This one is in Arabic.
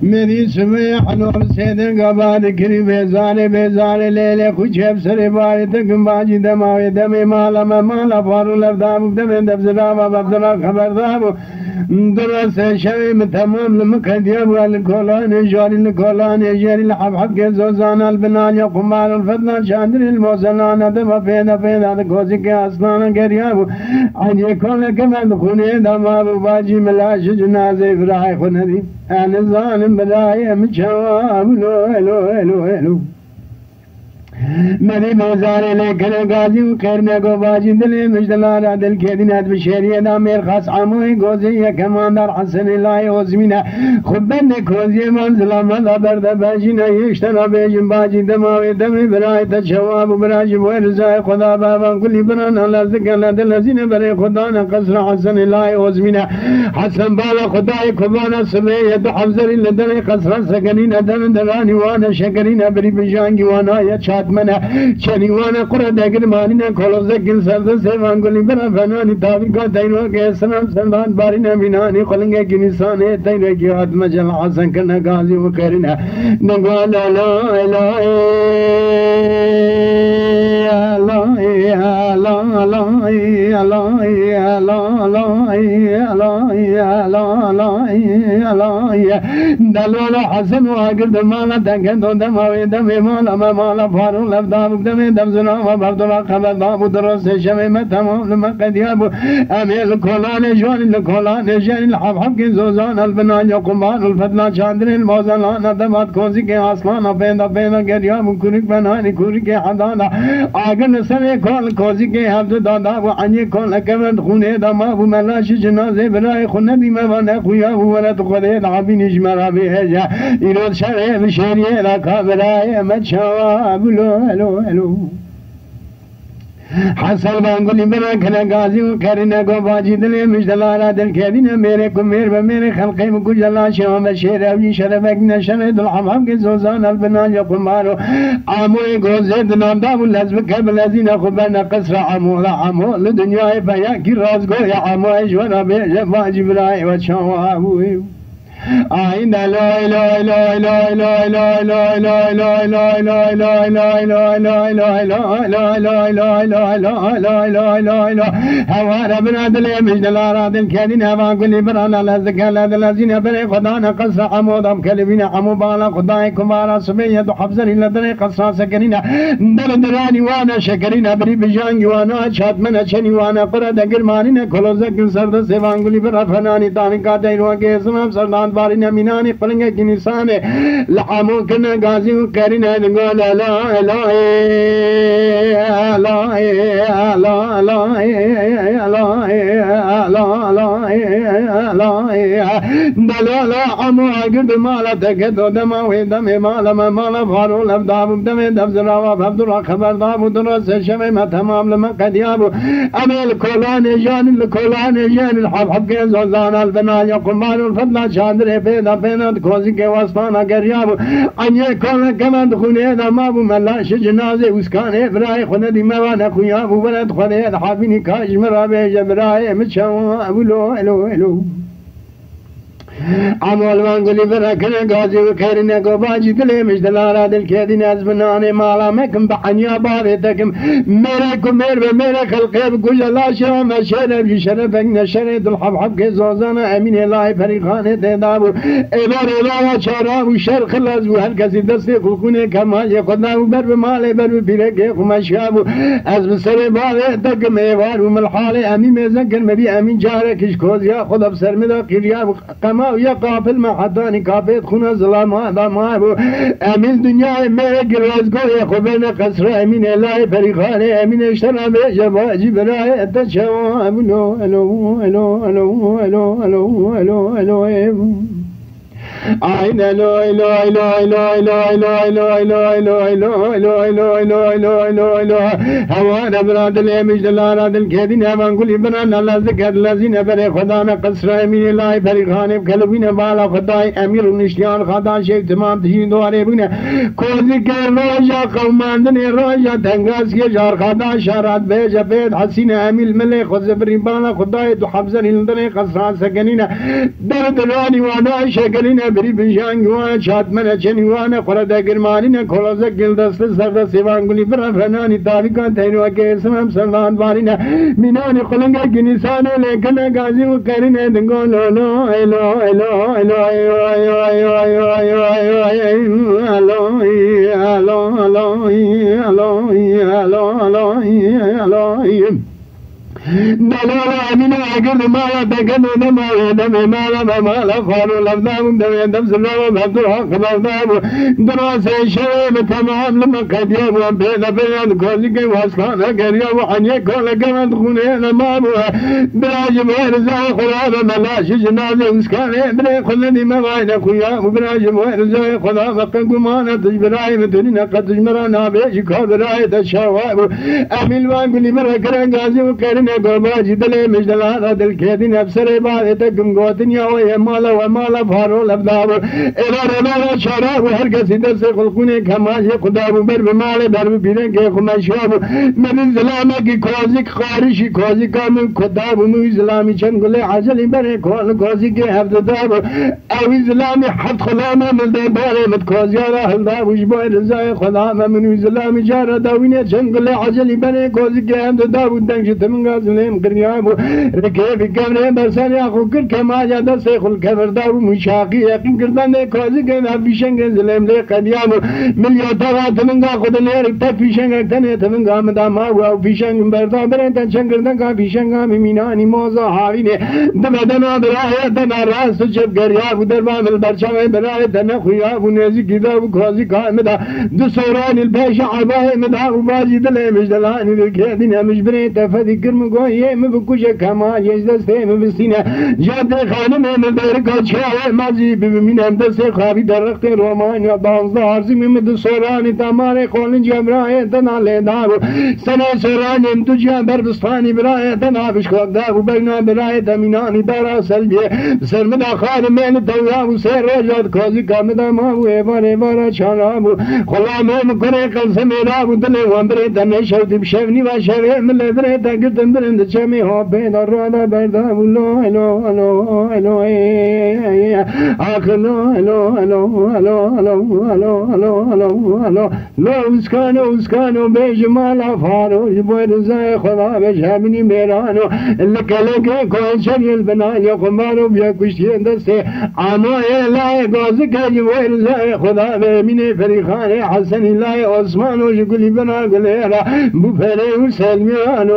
मेरी सुबह हलोल से गबाद गिरी बेजारे बेजारे ले ले कुछ सरे बारे तक बाजी दमावे दमे माला माला फारू लफदाब दमे दबजरा बबदरा खबरदाब درس شوي تمام المكديب والكولان جاري الكولان جاري الحبحب كزوزان البنان يقمال الفتنة شاندر الموزنان دم فينا هذا كوزك أصلانا كرياب عن يكون كمان خوني دمار باجي ملاش جنازة براي خندي أنا ظالم براي مشواب لو لو لو لو मेरे बेजारे लेकर गाजी खैरने को बाजी दिले मुजदलारा दिल के दिन हद बशरिया दा मेर खास आमोई गोजे या कमांडर हसन लाए ओजमिना खुबन ने खोजे मंजिला मदा बर्द बाजीना यश्तरा बेजम बाजी दमावे दमे बराए तशवाब बराज वरजाए खुदा बाबा कुल बरन अल्लाह ज़िक्र दिलज़िन बरे खुदा ने कसर हसन लाए ओजमिना हसन बाला खुदा खुबाना सबे यद हफ्जर लदने कसर सकनीना दन दरानी वाना शकरीना बरी बजांगी वाना या منا شنيوانا قرى داقر مالنا كولوزا كل سرد سيوان قولي برا فناني تابقا تاينوا كيسنام سلمان بارنا مناني قلنگا كنساني تاينوا كي حد مجل حسن كنا غازي وكرنا نقول لا لا لا دلولا حسن واقر دمالا تنكن دماوي دمي مالا مالا فارو لفداب دمي دمزنا وبردنا خبر داب درس شمي تمام لما قد يابو امير الكولان جوان الكولان جان الحبحب كي زوزان البنان يقمان الفتنا شاندر الموزنان دمات كوزي كي اصلانا بينا بينا قد يابو كوريك بناني كوريك حدانا آگن سرے کھول کوزی کے حفظ دادا و عنی کھول کمرد خونے داما و ملاش جنازے برائے خوندی موانا خویا و ورد خودید عبی نجمرا بی ہے جا ایرود شرے بشریے رکھا برائے مچھوا بلو الو الو حسن بانگولی بنا کھنا غازی و کرنا کو باجی دلے مجدلارا دل کھیدینا میرے کو میر و میرے خلقی مکو جلا شام شیر اوی شرفکنا شرد الحمام کے زوزان البنان یقمارو عموی گوزید ناندام اللزب کبل ازینا خبرنا قصر عمو لدنیا بیا کی رازگو یا عمو اجوانا بیجا باجی برائی و چاوابوی آئین لا لا لا لا لا لا لا لا لا لا لا لا لا لا لا لا لا لا هوارا بنادل مجدلا رادل كادين هوا كل برانا لزكا لذين بري خدانا قصر عمودهم كلبين عمو بالا خداي كمارا سبية حفظر إلا دري قصر سكنين دراني وانا شكرين بري بجاني وانا شاتمنا شني وانا قرد قرمانين كلوزك سرد سيوان كل برا فناني تاني قادين واقع سمام سردان بارنا مینانی پلنگا کی نسان لحامو کنا غازی کرنا نقول لا لا لا لا لا لا عمو عقد مالا تكدو دماوي دمي مالا مالا فارو لفداب دمي دفزرا وفبدرا خبر دابو درس شميمة تمام لما قد يابو أمي الكولان جان الحبحب كي زوزان البنان يقمال الفضل شاندر پیدا پیدا کوزی کے واسطانا کریاب انye کون کمند خونه دمابو ملاش جنازه اسکانه برای خوندی موانا خویابو ولد خونه حابینی کاش مرابه جبرای مچاو اولو الو الو عمول وانگلی برکن غازی و کرنه کو باجی دل مجدلارا دل کے دین از بنانے مالا مکم بحنیا بارے تکم میرے کو میرے خلقے کو جلا شرم شرف شرفک نشر دل حبحب کے زوزانا امین الہی فریقان تدابو ایبار الہی چارا و شر خلاص و هر کسی دست خلقونه کما یہ خدا و بر مال بر پیرے کے خمشاب از بسر بارے تکم ایوار و ملحال امین مزکر مبی امین جارے کش کوز یا خدا بسر مدا قریا قما يقع في المحضان كافيت خونا ظلام هذا ما هو امين دنيا ميرك الرزق يا خبرنا قصر امين الله فريقان امين اشترى بجواجي براي التشوا الو الو الو الو الو الو الو الو عين لو لو لو لو لو لو لو لو لو لو لو لو لو لو لو هوانا براد الامج دلالات الكيدين همان كل بنان الله ذكر الذين بري خدانا قصر امين الله فريقان بكلبين بالا خداي امير ونشتيان خدا شيخ تمام تشين دواري بنا كوزي كان روجا قوماندني روجا تنغاز كي جار خدا شارات بيجا بيت حسين اميل ملي خزبري بالا خداي دو حفظن الدني قصران سكنينا درد راني وانا شكلنا بري بنشان وانا شات من چني وانا خردا گرمانينا خلص گل دست سر سيوان گلي برا فناني تاريكان تينو کے اسمم سلمان وارینا مینان قلنگا گنسان لیکن غازی وکرنا دنگو لو لو لو لو لو دلالة من أجل ما يتكلم ما يدم ما لم ما لفعل لفظام دم يدم سلام بدرها خبردام دراسة شيء تمام لما قد يوم بين بين كل واسكان كريا وحني كل كمان خونه ما هو براج مرزا خلاب ملاش جنازة مسكان بري خلني ما وين خويا براج مرزا خلاب قمانة تجبراي مدينة قد تجمرنا بيش كبراي تشاواب أميل وان كل مرة كرن غازي وكرن قرباجي دلي مجدلان دل كيدين أبصر بعد تكم قوتين يا ويا مالا فارو لبداب إلى ربنا شراب هرقة سيدة سخلقوني كماجي خداب برب مال برب بيرن كي خمشواب من الزلامة كي كوزيك خارشي كوزيك كامل خداب مو إسلامي چنگل عجل بري كوزيك هفت داب أو إسلامي حد خلامة من دباري مت كوزيارا هلداب وشبه رزاي خلامة من إسلامي جارة داوينة چنگل عجل بري كوزيك هفت داب ودنش تمنغا زليم قريابو ركيب الكامرة برسان ياخو كل كما جادا سيخل كفر دارو مشاقي يقين كردان كوزيك هفشنگ زليم لي قديامو مليو تغا تمنغا خود ليرك تفشنگ تنه تمنغا مداما وفشنگ بردا برنتن چنگردن کا فشنگ ميناني موزا حاوينه دمدنا برايا دنا راس جب غرياب دربام البرشاوي برايا دنا خياب ونزي كذا وكوزي كامدا دسوران الباش عباي مدا وباجي دله مجدلان الكيدين مش بريت فدي كرم گوي مبكوش كما يجدسته مبسينه جاد خانم مدرك چاوي مازي بمينم دسه خابي درخت رومان يا بانز عرضي مد سوران تماره خولن جبرايا دنا لدار سنه سوران تو جبر بستاني برايا دنا بشكوك دار وبينا برايا دميناني دارا سلبي سرمدا خان من تويا وسير رجال كوزي كامدا ما هو ايبار شراب خلا من كره قسم را ودل وندر دم شود بشفني وشر من لدر تقدم برند چمي هو بين الرانا بردا لو لو لو لو اخلو لو لو لو لو لو لو لو لو اسكانو بجمال فارو يبوي زي خدا بجابني ميرانو لك كل شيء البناء يقمارو بيكشي دسه اما لا غازك يبوي زي خدا بمن فريخان حسن الله عثمان وجقلي بنا غليرا بفري سلميانو